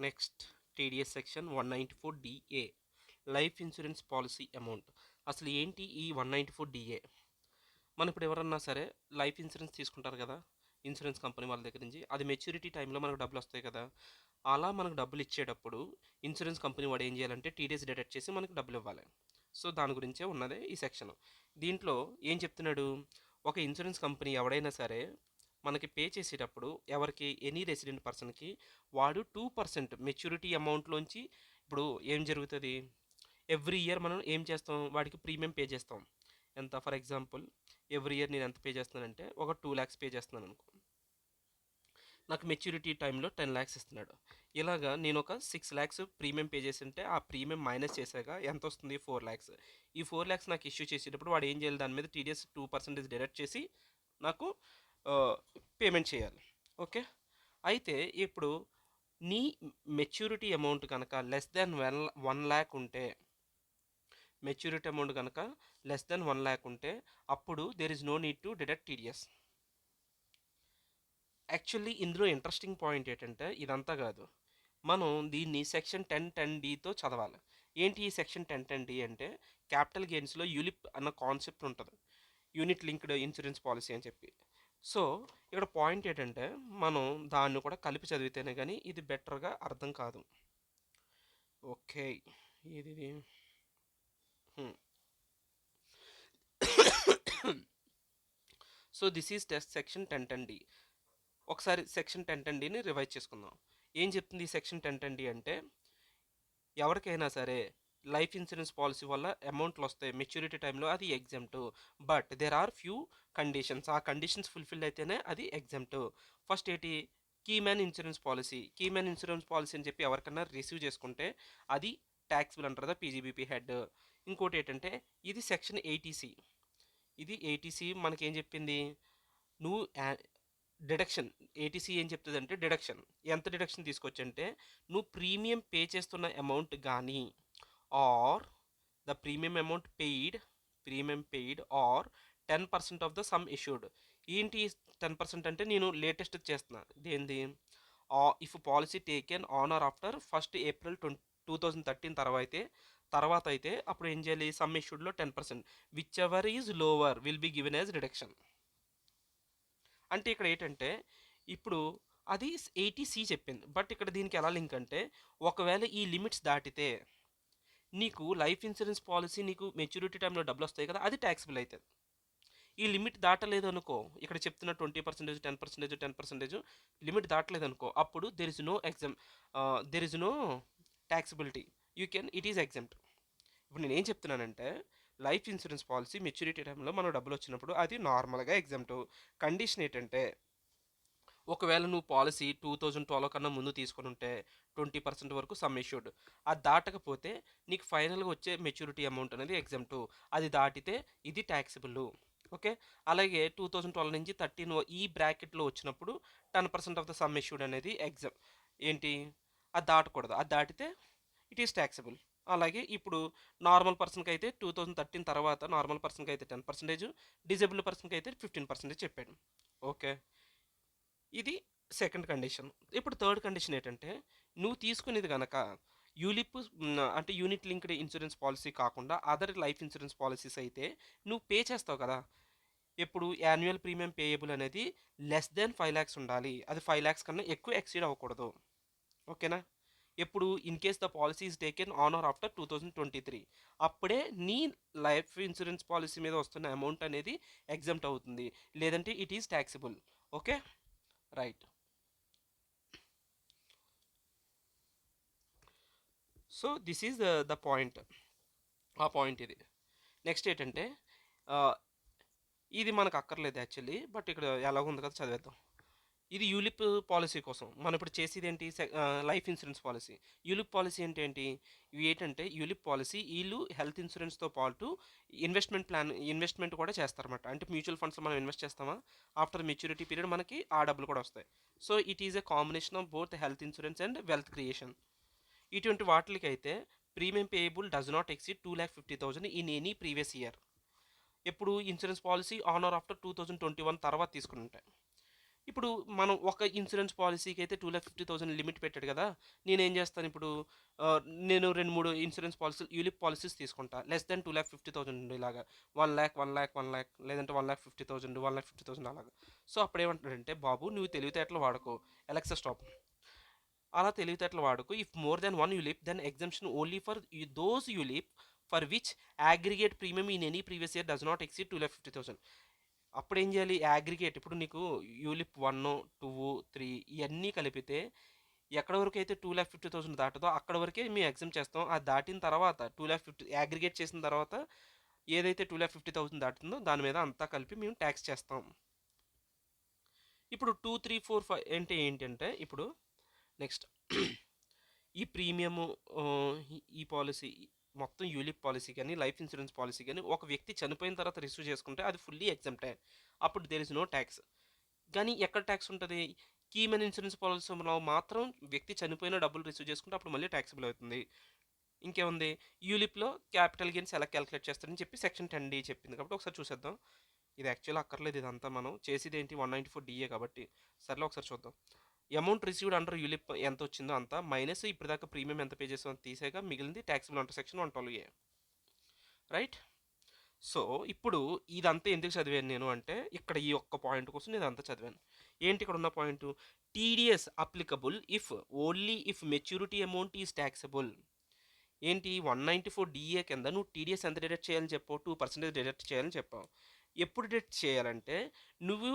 Next TDS section 194 life insurance policy amount. అసలు ఏంటి ఈ 194 మనం ఇప్పుడు ఎవరన్నా సరే లైఫ్ ఇన్సూరెన్స్ తీసుకుంటారు కదా, ఇన్సూరెన్స్ కంపెనీ వాళ్ళ దగ్గర నుంచి. అది మెచ్యూరిటీ టైంలో మనకు డబ్బులు వస్తాయి కదా, అలా మనకు డబ్బులు ఇచ్చేటప్పుడు ఇన్సూరెన్స్ కంపెనీ వాడు ఏం చేయాలంటే టీడీఎస్ డిడక్ట్ చేసి మనకు డబ్బులు ఇవ్వాలి. సో దాని గురించే ఉన్నదే ఈ సెక్షన్. దీంట్లో ఏం చెప్తున్నాడు, ఒక ఇన్సూరెన్స్ కంపెనీ ఎవడైనా సరే మనకి పే చేసేటప్పుడు ఎవరికి ఎనీ రెసిడెంట్ పర్సన్కి వాడు 2% మెచ్యూరిటీ అమౌంట్లోంచి. ఇప్పుడు ఏం జరుగుతుంది, ఎవ్రీ ఇయర్ మనం ఏం చేస్తాం, వాడికి ప్రీమియం పే చేస్తాం. ఎంత, ఫర్ ఎగ్జాంపుల్ ఎవ్రీ ఇయర్ నేను ఎంత పే చేస్తున్నానంటే ఒక 2 lakhs పే చేస్తున్నాను అనుకో. నాకు మెచ్యూరిటీ టైంలో 10 lakhs ఇస్తున్నాడు. ఇలాగా నేను ఒక 6 lakhs ప్రీమియం పే చేసి ఉంటే ఆ ప్రీమియం మైనస్ చేశాక ఎంత వస్తుంది, 4 lakhs. ఈ 4 lakhs నాకు ఇష్యూ చేసేటప్పుడు వాడు ఏం చేయాలి, దాని మీద టీడీఎస్ 2% డిడక్ట్ చేసి నాకు పేమెంట్ చేయాలి. ఓకే. అయితే ఇప్పుడు నీ మెచ్యూరిటీ అమౌంట్ కనుక లెస్ దాన్ 1 lakh ఉంటే, మెచ్యూరిటీ అమౌంట్ కనుక లెస్ దాన్ 1 lakh ఉంటే అప్పుడు there is no need to deduct TDS. Actually ఇందులో ఇంట్రెస్టింగ్ పాయింట్ ఏంటంటే ఇదంతా కాదు, మనం దీన్ని సెక్షన్ 1010(d)తో చదవాలి. ఏంటి ఈ సెక్షన్ 1010(d) అంటే క్యాపిటల్ గెయిన్స్లో యూలిప్ అన్న కాన్సెప్ట్ ఉంటుంది, యూనిట్ లింక్డ్ ఇన్సూరెన్స్ పాలసీ అని చెప్పి. సో ఇక్కడ పాయింట్ ఏంటంటే మనం దాన్ని కూడా కలిపి చదివితేనే కానీ ఇది బెటర్గా అర్థం కాదు. ఓకే. ఇది so this is test section 1010(d). ఒకసారి సెక్షన్ 1010(d)ని రివైజ్ చేసుకుందాం. ఏం చెప్తుంది ఈ సెక్షన్ 1010(d) అంటే, ఎవరికైనా సరే లైఫ్ ఇన్సూరెన్స్ పాలసీ వల్ల అమౌంట్లు వస్తాయి మెచ్యూరిటీ టైంలో, అది exempt. But there are few conditions. ఆ కండిషన్స్ ఫుల్ఫిల్ అయితేనే అది ఎగ్జామ్ట్. ఫస్ట్ ఏంటి, keyman insurance policy. Keyman insurance policy అని చెప్పి ఎవరికన్నా రిసీవ్ చేసుకుంటే అది ట్యాక్సిబుల్ అంటారు కదా, పీజీబీపీ హెడ్. ఇంకోటి ఏంటంటే ఇది సెక్షన్ 80C. ఇది 80C మనకేం చెప్పింది, నువ్వు డిడక్షన్. 80C ఏం చెప్తుంది అంటే డిడక్షన్. ఎంత డిడక్షన్ తీసుకోవచ్చు అంటే, నువ్వు ప్రీమియం పే చేస్తున్న అమౌంట్ కానీ or the premium paid or 10% of the sum issued. ఏంటి 10% అంటే, నేను లేటెస్ట్ చేస్తున్నా దేంది, if policy taken on or after 1st April 2013 తర్వాత అయితే అప్పుడు ఏం చేయాలి, సమ్ ఇష్యూడ్లో 10%, whichever is lower will be given as reduction. అంటే ఇక్కడ ఏంటంటే ఇప్పుడు అది 80C చెప్పింది, బట్ ఇక్కడ దీనికి ఎలా లింక్ అంటే, ఒకవేళ ఈ లిమిట్స్ దాటితే నీకు లైఫ్ ఇన్సూరెన్స్ పాలసీ నీకు మెచ్యూరిటీ టైంలో డబ్బులు వస్తాయి కదా, అది ట్యాక్సిబుల్ అవుతుంది. ఈ లిమిట్ దాటలేదు అనుకో, ఇక్కడ చెప్తున్న 20%, 10% లిమిట్ దాటలేదు అనుకో, అప్పుడు there is no taxability. It is exempt. ఇప్పుడు నేను ఏం చెప్తున్నానంటే, లైఫ్ ఇన్సూరెన్స్ పాలసీ మెచ్యూరిటీ టైంలో మనం డబ్బులు వచ్చినప్పుడు అది నార్మల్గా ఎగ్జామ్ట్. కండిషన్ ఏంటంటే, ఒకవేళ నువ్వు పాలసీ 2012 కన్నా ముందు తీసుకొని ఉంటే 20% వరకు సమ్ ఇష్యూడ్, అది దాటకపోతే నీకు ఫైనల్గా వచ్చే మెచ్యూరిటీ అమౌంట్ అనేది ఎగ్జామ్ట్. అది దాటితే ఇది ట్యాక్సిబుల్. ఓకే. అలాగే 2012 నుంచి 13 ఈ బ్రాకెట్లో వచ్చినప్పుడు 10% ఆఫ్ ద సమ్ ఇష్యూడ్ అనేది ఎగ్జామ్ ఏంటి, అది దాటకూడదు. అది దాటితే ఇట్ ఈస్ ట్యాక్సిబుల్. అలాగే ఇప్పుడు నార్మల్ పర్సన్కి అయితే 2013 తర్వాత నార్మల్ పర్సన్కి అయితే 10%, డిజేబుల్డ్ పర్సన్కి అయితే 15% చెప్పాడు. ఓకే. ఇది సెకండ్ కండిషన్. ఇప్పుడు థర్డ్ కండిషన్ ఏంటంటే, నువ్వు తీసుకునేది కనుక యూలిప్ అంటే యూనిట్ లింక్డ్ ఇన్సూరెన్స్ పాలసీ కాకుండా అదర్ లైఫ్ ఇన్సూరెన్స్ పాలసీస్ అయితే నువ్వు పే చేస్తావు కదా. ఎప్పుడు యాన్యువల్ ప్రీమియం పేయబుల్ అనేది లెస్ దెన్ 5 lakhs ఉండాలి. అది 5 lakhs కన్నా ఎక్కువ ఎక్సీడ్ అవ్వకూడదు. ఓకేనా. ఎప్పుడు in case the policy is taken on or after 2023, అప్పుడే నీ లైఫ్ ఇన్సూరెన్స్ పాలసీ మీద వస్తున్న అమౌంట్ అనేది ఎగ్జామ్ట్ అవుతుంది, లేదంటే it is taxable. Okay. Right. So this is the point. ఆ పాయింట్ ఇది. నెక్స్ట్ ఏంటంటే, ఇది మనకు అక్కర్లేదు యాక్చువల్లీ, బట్ ఇక్కడ ఎలాగో ఉంది కదా చదివేద్దాం. ఇది యూలిప్ పాలసీ కోసం మనం ఇప్పుడు చేసేది ఏంటి, life insurance policy. ULIP policy అంటే ఏంటి, ఇవి ఏంటంటే యూలిప్ పాలసీ వీళ్ళు హెల్త్ ఇన్సూరెన్స్తో పాటు ఇన్వెస్ట్మెంట్ కూడా చేస్తారన్నమాట. అంటే మ్యూచువల్ ఫండ్స్లో మనం ఇన్వెస్ట్ చేస్తామా, ఆఫ్టర్ మెచ్యూరిటీ పీరియడ్ మనకి ఆ డబ్బులు కూడా వస్తాయి. So it is a combination of both health insurance and wealth creation. ఇటువంటి వాటికి అయితే premium payable does not exceed 2,50,000 in any previous year. ఎప్పుడు insurance policy on or after 2021 తర్వాత తీసుకుని ఉంటాయి. ఇప్పుడు మనం ఒక ఇన్సూరెన్స్ పాలసీకి అయితే 2,50,000 లిమిట్ పెట్టాడు కదా, నేనేం చేస్తాను ఇప్పుడు, నేను 2, 3 ఇన్సూరెన్స్ పాలసీలు యూలిప్ పాలసీస్ తీసుకుంటా లెస్ దెన్ 2,50,000 ఇలాగా 1,00,000 1,00,000 1,00,000 లేదంటే 1,50,000 1,50,000 అలాగా. సో అప్పుడు ఏమంటాడంటే, బాబు నువ్వు తెలివితేటలు వాడుకో, ఎలక్సా స్టాప్, అలా తెలివితేటలు వాడుకో, if more than one ULIP then exemption only for those ULIP for which aggregate premium in any previous year does not exceed 2,50,000. అప్పుడు ఏం చేయాలి, అగ్రిగేట్ ఇప్పుడు నీకు యూలిప్ 1, 2, 3 ఇవన్నీ కలిపితే ఎక్కడ వరకు అయితే 2,50,000 దాటుతో అక్కడ వరకే మేము ఎగ్జామ్ చేస్తాం. అది దాటిన తర్వాత 2,50,000 అగ్రిగేట్ చేసిన తర్వాత ఏదైతే 2,50,000 దాటుతుందో దాని మీద అంతా కలిపి మేము ట్యాక్స్ చేస్తాం. ఇప్పుడు 2, 3, 4, 5 అంటే ఏంటంటే ఇప్పుడు నెక్స్ట్ ఈ ప్రీమియము, ఈ పాలసీ మొత్తం యూలిప్ పాలసీ కానీ లైఫ్ ఇన్సూరెన్స్ పాలసీ కానీ ఒక వ్యక్తి చనిపోయిన తర్వాత రిసీవ్ చేసుకుంటే అది ఫుల్లీ ఎగ్జామ్టే, అప్పుడు దేర్ ఇస్ నో ట్యాక్స్. కానీ ఎక్కడ ట్యాక్స్ ఉంటుంది, కీమెన్ ఇన్సూరెన్స్ పాలసీలో మాత్రం వ్యక్తి చనిపోయిన డబ్బులు రిసీవ్ చేసుకుంటే అప్పుడు మళ్ళీ ట్యాక్సిబుల్ అవుతుంది. ఇంకేముంది, యూలిప్లో క్యాపిటల్ గెయిన్స్ ఎలా క్యాలిక్యులేట్ చేస్తారని చెప్పి సెక్షన్ 10D చెప్పింది కాబట్టి ఒకసారి చూసేద్దాం. ఇది యాక్చువల్ అక్కర్లేదు, ఇదంతా మనం చేసేది ఏంటి 194DA కాబట్టి. సర్లే ఒకసారి చూద్దాం. అమౌంట్ రిసీవ్డ్ అండర్ యూలిప్ ఎంత వచ్చిందో అంత మైనస్ ఇప్పుడు దాకా ప్రీమియం ఎంత పే చేసామో తీసాక మిగిలింది taxable under section 112A, right. So ఇప్పుడు ఇదంతా ఎందుకు చదివాను నేను అంటే, ఇక్కడ ఈ ఒక్క పాయింట్ కోసం నేను ఇదంతా చదివాను. ఏంటి ఇక్కడ ఉన్న point, TDS applicable if only if maturity amount is taxable. ఏంటి 194DA కింద నువ్వు టీడీఎస్ ఎంత డిడక్ట్ చేయాలని చెప్పావు, 2% డిడక్ట్ చేయాలని చెప్పావు. ఎప్పుడు డిడక్ట్ చేయాలంటే నువ్వు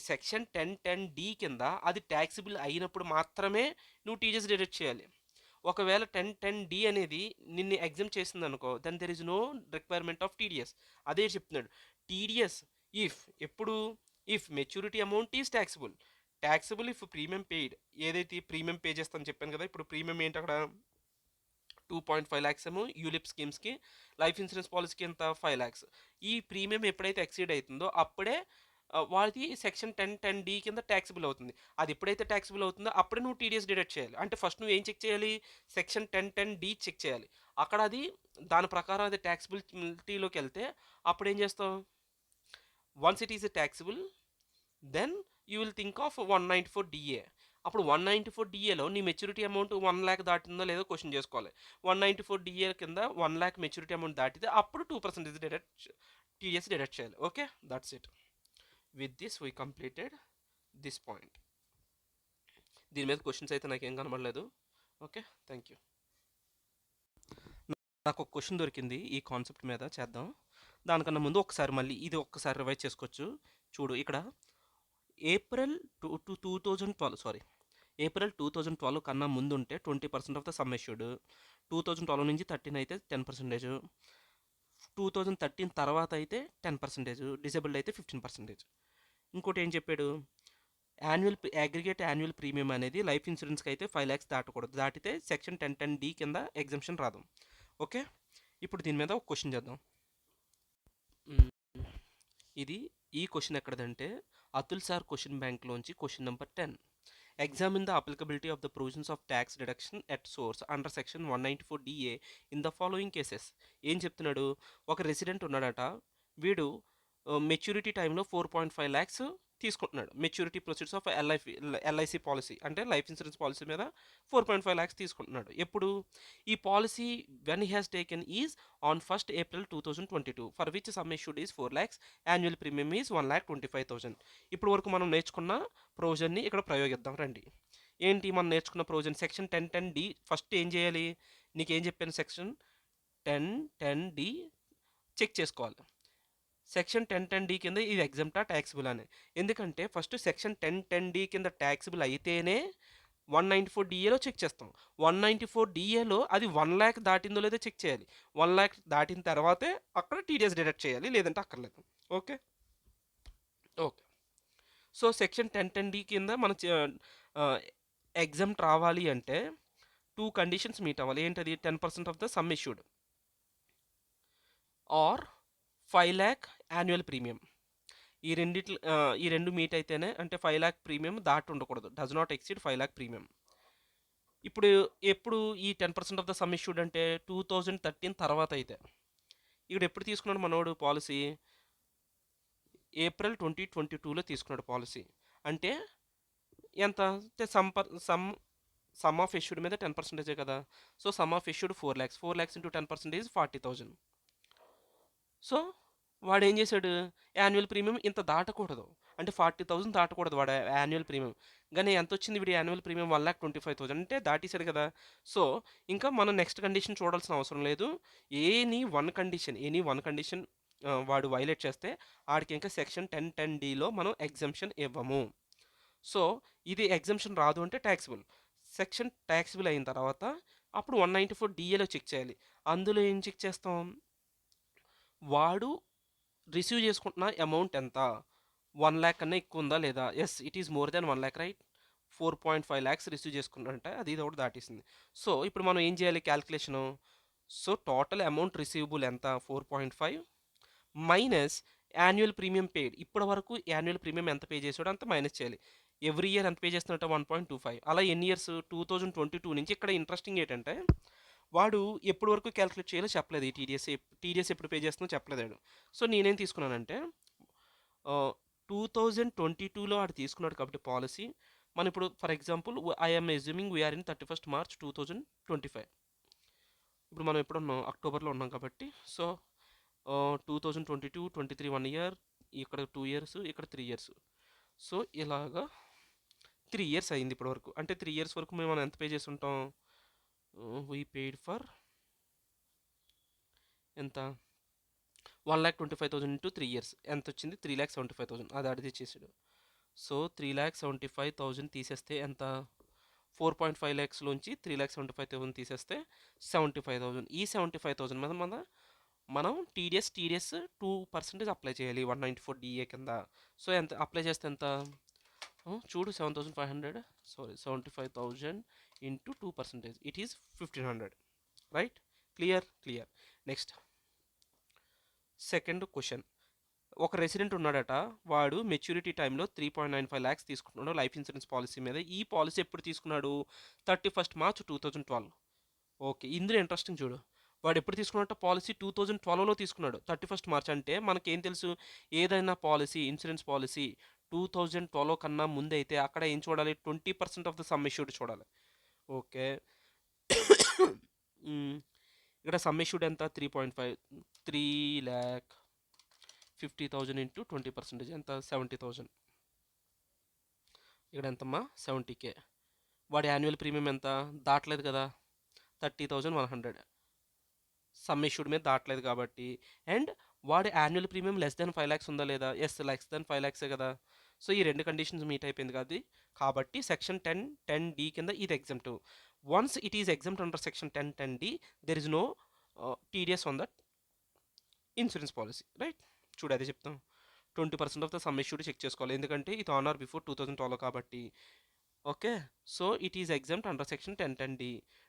సెక్షన్ 1010D కింద అది ట్యాక్సిబుల్ అయినప్పుడు మాత్రమే నువ్వు టీడీఎస్ డిడక్ట్ చేయాలి. ఒకవేళ 1010D అనేది నిన్ను ఎగ్జామ్ చేసింది అనుకో, then there is no requirement of TDS. అదే చెప్తున్నాడు, టీడీఎస్ ఇఫ్ ఎప్పుడు, if maturity amount is taxable if premium paid. ఏదైతే ప్రీమియం పే చేస్తాను చెప్పాను కదా, ఇప్పుడు ప్రీమియం ఏంటి అక్కడ 2.5 lakhs ఏమో యూలిప్ స్కీమ్స్కి, లైఫ్ ఇన్సూరెన్స్ పాలసీకి ఎంత 5 lakhs. ఈ ప్రీమియం ఎప్పుడైతే ఎక్సీడ్ అవుతుందో అప్పుడే వాడికి సెక్షన్ 1010D కింద ట్యాక్సిబుల్ అవుతుంది. అది ఎప్పుడైతే ట్యాక్సిబుల్ అవుతుందో అప్పుడే నువ్వు టీడీఎస్ డిడక్ట్ చేయాలి. అంటే ఫస్ట్ నువ్వు ఏం చెక్ చేయాలి, సెక్షన్ 1010D చెక్ చేయాలి. అక్కడ అది దాని ప్రకారం అది ట్యాక్సిబిలిటీలోకి వెళ్తే అప్పుడు ఏం చేస్తావు, once it is taxable then you will think of 194DA. అప్పుడు 194DAలో నీ మెచ్యూరిటీ అమౌంట్ 1 lakh దాటిందో లేదో క్వశ్చన్ చేసుకోవాలి. 194DA కింద 1 lakh మెచ్యూరిటీ అమౌంట్ దాటితే అప్పుడు 2% డిడక్ట్, టీడీఎస్ డిడక్ట్ చేయాలి. Okay, that's it. With this we completed this point. దీని మీద క్వశ్చన్స్ అయితే నాకేం కనబడలేదు. Okay, thank you. నాకు ఒక క్వశ్చన్ దొరికింది ఈ కాన్సెప్ట్ మీద, చేద్దాం. దానికన్నా ముందు ఒకసారి మళ్ళీ ఇది ఒక్కసారి రివైజ్ చేసుకోవచ్చు. చూడు ఇక్కడ ఏప్రిల్ 2012 కన్నా ముందు ఉంటే 20% ఆఫ్ ద సమ్ ఇష్యూడ్, 2012 నుంచి 13 అయితే 10%, 2013 తర్వాత అయితే 10%, డిసేబుల్డ్ అయితే 15%. ఇంకోటి ఏం చెప్పాడు, అగ్రిగేట్ యాన్యువల్ ప్రీమియం అనేది లైఫ్ ఇన్సూరెన్స్కి అయితే 5 lakhs దాటకూడదు, దాటితే సెక్షన్ 1010D కింద ఎగ్జంప్షన్ రాదు. ఓకే, ఇప్పుడు దీని మీద ఒక క్వశ్చన్ చేద్దాం. ఇది ఈ క్వశ్చన్ ఎక్కడదంటే అతుల్ సార్ క్వశ్చన్ బ్యాంక్లోంచి question number 10. Examine the applicability of the provisions of tax deduction at source under section 194DA in the following cases. ఏం చెప్తున్నాడు, ఒక రెసిడెంట్ ఉన్నాడట, వీడు మెచ్యూరిటీ టైంలో 4.5 lakhs తీసుకుంటున్నాడు. Maturity proceeds of LIC policy అంటే లైఫ్ ఇన్సూరెన్స్ పాలసీ మీద 4.5 lakhs తీసుకుంటున్నాడు. ఎప్పుడు ఈ policy when he has taken is on 1st April 2022 for which some issued is 4 lakhs, annual premium is 1,25,000. ఇప్పుడు వరకు మనం నేర్చుకున్న ప్రొవిజన్ని ఇక్కడ ప్రయోగిద్దాం రండి. ఏంటి మనం నేర్చుకున్న ప్రొవిజన్, సెక్షన్ 1010D. ఫస్ట్ ఏం చేయాలి, నీకేం చెప్పాను, సెక్షన్ 1010D చెక్ చేసుకోవాలి. సెక్షన్ 1010D కింద ఇది ఎగ్జామ్టా ట్యాక్సిబుల్ అని. ఎందుకంటే ఫస్ట్ సెక్షన్ 1010D కింద ట్యాక్సిబుల్ అయితేనే 194DAలో చెక్ చేస్తాం. 194DAలో అది 1 lakh దాటిందో లేదో చెక్ చేయాలి. 1 lakh దాటిన తర్వాతే అక్కడ టీడీఎస్ డిడక్ట్ చేయాలి, లేదంటే అక్కర్లేదు. Okay okay. So section 1010D కింద మన ఎగ్జామ్ రావాలి అంటే 2 కండిషన్స్ మీట్ అవ్వాలి. ఏంటది, 10% of the sum issued or 5 lakh annual premium. ఈ రెండు మీట్ అయితేనే, అంటే 5 lakh ప్రీమియం దాటి ఉండకూడదు, does not exceed 5 lakh premium. ఇప్పుడు ఎప్పుడు ఈ 10% ఆఫ్ ద సమ్ ఇష్యూడ్ అంటే 2013 తర్వాత అయితే. ఇక్కడ ఎప్పుడు తీసుకున్నాడు మనోడు పాలసీ, ఏప్రిల్ 2022లో తీసుకున్నాడు పాలసీ. అంటే ఎంత అంటే సమ్ ఆఫ్ ఇష్యూడ్ మీద 10% కదా. So some of issued 4 lakhs, 4 lakhs into 10% 40,000. So వాడు ఏం చేశాడు, యాన్యువల్ ప్రీమియం ఇంత దాటకూడదు, అంటే 40,000 దాటకూడదు వాడు యాన్యువల్ ప్రీమియం. కానీ ఎంత వచ్చింది వీడి యాన్యువల్ ప్రీమియం 1,25,000, అంటే దాటేశాడు కదా. సో ఇంకా మనం నెక్స్ట్ కండిషన్ చూడాల్సిన అవసరం లేదు. ఎనీ వన్ కండిషన్ వాడు వైలేట్ చేస్తే ఆడికి ఇంకా సెక్షన్ 10(10)(d)లో మనం ఎగ్జంప్షన్ ఇవ్వము. సో ఇది ఎగ్జంప్షన్ రాదు అంటే ట్యాక్సిబుల్. సెక్షన్ ట్యాక్సిబుల్ అయిన తర్వాత అప్పుడు 194(d)లో చెక్ చేయాలి. అందులో ఏం చెక్ చేస్తాం, వాడు రిసీవ్ చేసుకుంటున్న అమౌంట్ ఎంత, 1 lakh కన్నా ఎక్కువ ఉందా లేదా. Yes, it is more than 1 lakh, right. 4.5 lakhs receive చేసుకున్నారంటే అది ఒకటి దాటేసింది. సో ఇప్పుడు మనం ఏం చేయాలి calculation. So total amount receivable ఎంత, 4.5 మైనస్ యాన్యువల్ ప్రీమియం పేడ్. ఇప్పటి వరకు యాన్యువల్ ప్రీమియం ఎంత పే చేసాడో అంత మైనస్ చేయాలి. ఎవ్రీ ఇయర్ ఎంత పే చేస్తున్నట్ట 1.25. అలా ఎన్ని ఇయర్స్, 2022 నుంచి. ఇక్కడ ఇంట్రెస్టింగ్ ఏంటంటే వాడు ఎప్పటి వరకు క్యాలిక్యులేట్ చేయాలో చెప్పలేదు. ఈ టీడీఎస్ ఎప్పుడు పే చేస్తుందో చెప్పలేదు వాడు. సో నేనేం తీసుకున్నానంటే 2022లో వాడు తీసుకున్నాడు కాబట్టి పాలసీ. మనం ఇప్పుడు for example I'm assuming we're in 31st March 2025. ఇప్పుడు మనం ఎప్పుడు ఉన్నాం, అక్టోబర్లో ఉన్నాం కాబట్టి. సో 2022, 23 1 year, ఇక్కడ 2 years, ఇక్కడ 3 years. సో ఇలాగా 3 years అయింది ఇప్పటి వరకు. అంటే 3 years వరకు మనం ఎంత పే చేసి ఉంటాం, వీ పెయిడ్ ఫర్ ఎంత, 1,25,000 ఇంటూ 3 years ఎంత వచ్చింది, 3,75,000. అది అడిగి తెచ్చేసాడు. సో 3,75,000 తీసేస్తే ఎంత, 4.5 lakhsలోంచి 3,75,000 తీసేస్తే 75,000. ఈ 75,000 మీద మనం టీడీఎస్ 2% అప్లై చేయాలి 194(d)(a) కింద. సో ఎంత అప్లై చేస్తే ఎంత, చూడు 7,500, sorry 75,000 into 2%, it is 1,500, right. Clear. Next second question. ఒక రెసిడెంట్ ఉన్నాడట, వాడు మెచ్యూరిటీ టైంలో 3.95 lakhs తీసుకుంటున్నాడు లైఫ్ ఇన్సూరెన్స్ పాలసీ మీద. ఈ పాలసీ ఎప్పుడు తీసుకున్నాడు, 31st March 2012. ఓకే, ఇందులో ఇంట్రెస్టింగ్ చూడు. వాడు ఎప్పుడు తీసుకున్నట్టు పాలసీ 2012లో తీసుకున్నాడు, 31st March. అంటే మనకేం తెలుసు, ఏదైనా పాలసీ, ఇన్సూరెన్స్ పాలసీ 2012 కన్నా ముందు అయితే అక్కడ ఏం చూడాలి, 20% ఆఫ్ ద సమ్ ఇష్యూడ్ చూడాలి. ఓకే. ఇక్కడ సమ్ ఇష్యూడ్ ఎంత, 3.5, 3,50,000 ఇంటూ 20% ఎంత, 70,000. ఇక్కడ ఎంతమ్మా, 70K. వాడి యాన్యువల్ ప్రీమియం ఎంత, దాటలేదు కదా, 30,100. సమ్ ఇష్యూడ్ మీద దాటలేదు కాబట్టి. అండ్ వాడి annual premium less than 5 lakhs ఉందా లేదా, ఎస్ లెస్ దెన్ 5 lakhs కదా. సో ఈ రెండు కండిషన్స్ మీట్ అయిపోయింది కదా. కాబట్టి సెక్షన్ 10(10)(d) కింద ఇది exempt. Once it is exempt under section 10(10)(d), there is no TDS on that insurance policy, right. చూడు అదే చెప్తాం, 20% of the sum issued check చేసుకోవాలి, ఎందుకంటే ఇది ఆన్ ఆర్ బిఫోర్ 2012 కాబట్టి. Okay. So it is exempt under section 10(10)(d).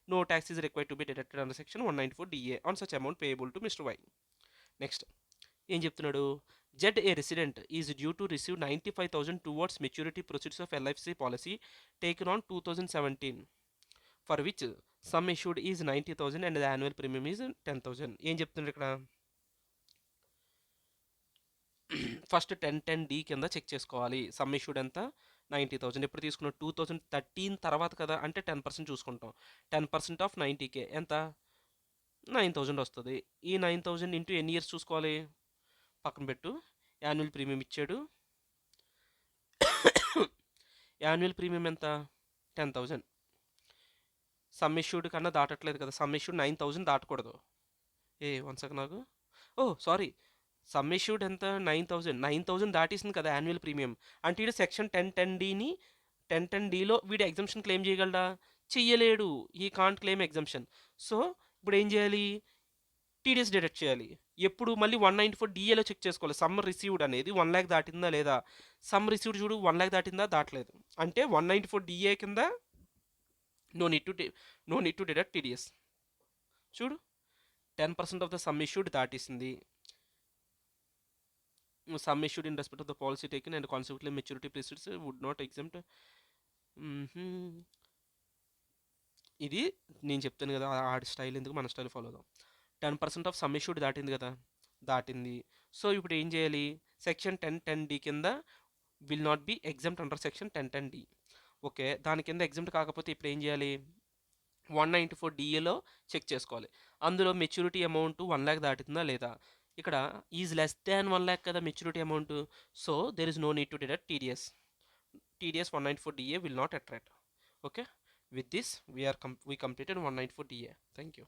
No tax is required to be deducted under section 194(d)(a) on such amount payable to Mr. Y. Next ఏం చెప్తున్నాడు, Z A resident is due to receive 95,000 towards maturity proceeds of LIC policy taken on 2017, for which some issued is 90,000 and the annual premium is 10,000. ఏం చెప్తున్నాడు ఇక్కడ, first 10(10)(d) కింద check చేసుకోవాలి. Some issued ఎంత, 90,000. ఎప్పుడు తీసుకున్నాం, 2013 తర్వాత కదా, అంటే 10% చూసుకుంటాం. 10% ఆఫ్ 90K ఎంత, 9,000 వస్తుంది. ఈ 9,000 ఇంటూ ఎన్ని ఇయర్స్ చూసుకోవాలి, పక్కన పెట్టు. యాన్యువల్ ప్రీమియం ఇచ్చాడు, యాన్యువల్ ప్రీమియం ఎంత, 10,000. సమ్ ఇష్యూడ్ కన్నా దాటట్లేదు కదా, సమ్ ఇష్యూడ్ 9,000 దాటకూడదు. వన్ సెకండ్ నాకు, సారీ, సమ్ ఇష్యూడ్ ఎంత, 9,000 దాటేసింది కదా యాన్యువల్ ప్రీమియం. అంటే వీడు సెక్షన్ 10(10)(d)లో వీడు ఎగ్జంప్షన్ క్లెయిమ్ చేయగలడా, చెయ్యలేడు. ఈ కాంట్ క్లెయిమ్ ఎగ్జంప్షన్. సో ఇప్పుడు ఏం చేయాలి, టీడీఎస్ డిడక్ట్ చేయాలి. ఎప్పుడు, మళ్ళీ 194(d)లో చెక్ చేసుకోవాలి. సమ్ రిసీవ్డ్ అనేది 1 lakh దాటిందా లేదా. సమ్ రిసీవ్డ్ చూడు, 1 lakh దాటిందా, దాటలేదు. అంటే 194(d)(a) కింద no need to deduct TDS. చూడు, 10% ఆఫ్ ద సమ్ ఇష్యూడ్ దాటేసింది. Sum issued in respect of the policy taken and conceptually maturity proceeds would not exempt. ఇది నేను చెప్తాను కదా, ఆడి స్టైల్ ఎందుకు, మన స్టైల్ ఫాలో అవుదాం. 10% ఆఫ్ సమ్ ఇష్యూడ్ దాటింది కదా, దాటింది. సో ఇప్పుడు ఏం చేయాలి, సెక్షన్ 10(10)(d) కింద will not be exempt under section 1010D. Okay, దాని కింద ఎగ్జామ్ట్ కాకపోతే ఇప్పుడు ఏం చేయాలి? 194 చెక్ చేసుకోవాలి. అందులో మెచ్యూరిటీ అమౌంట్ 1 lakh దాటుతుందా లేదా? ఇక్కడ ఈజ్ లెస్ దాన్ 1 lakh కదా maturity amount. So there is no need to deduct TDS. TDS 194DA will not attract. Okay, with this we completed 194DA. Thank you.